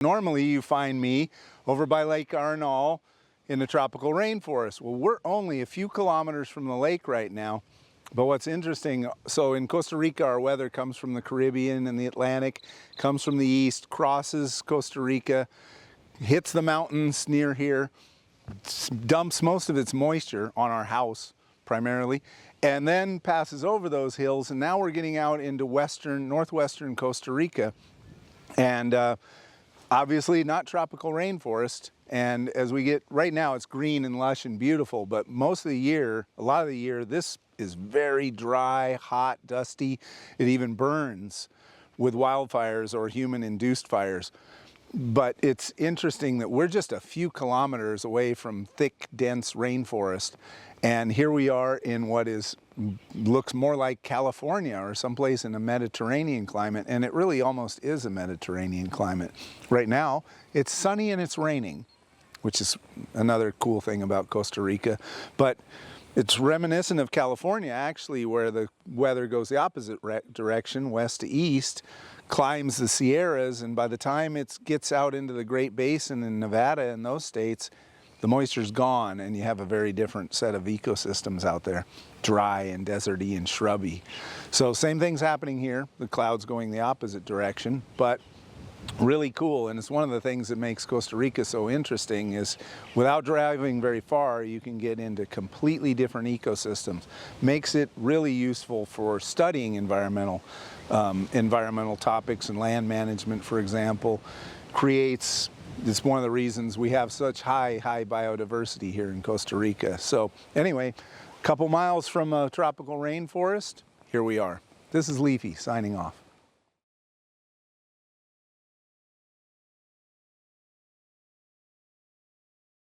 Normally you find me over by Lake Arenal in the tropical rainforest. Well, we're only a few kilometers from the lake right now. But what's interesting, so in Costa Rica, our weather comes from the Caribbean and the Atlantic, comes from the east, crosses Costa Rica, hits the mountains near here, dumps most of its moisture on our house primarily, and then passes over those hills. And now we're getting out into northwestern Costa Rica. And obviously not tropical rainforest. And as we get, right now it's green and lush and beautiful, but most of the year, a lot of the year, this is very dry, hot, dusty. It even burns with wildfires or human-induced fires. But it's interesting that we're just a few kilometers away from thick, dense rainforest. And here we are in what looks more like California or someplace in a Mediterranean climate. And it really almost is a Mediterranean climate. Right now, it's sunny and it's raining, which is another cool thing about Costa Rica. But it's reminiscent of California, actually, where the weather goes the opposite direction, west to east, climbs the Sierras, and by the time it gets out into the Great Basin in Nevada and those states, the moisture's gone and you have a very different set of ecosystems out there, dry and deserty and shrubby. So same thing's happening here, the clouds going the opposite direction, but really cool. And it's one of the things that makes Costa Rica so interesting is without driving very far, you can get into completely different ecosystems. Makes it really useful for studying environmental topics and land management, for example. It's one of the reasons we have such high biodiversity here in Costa Rica. So anyway, a couple miles from a tropical rainforest, here we are. This is Leafy signing off.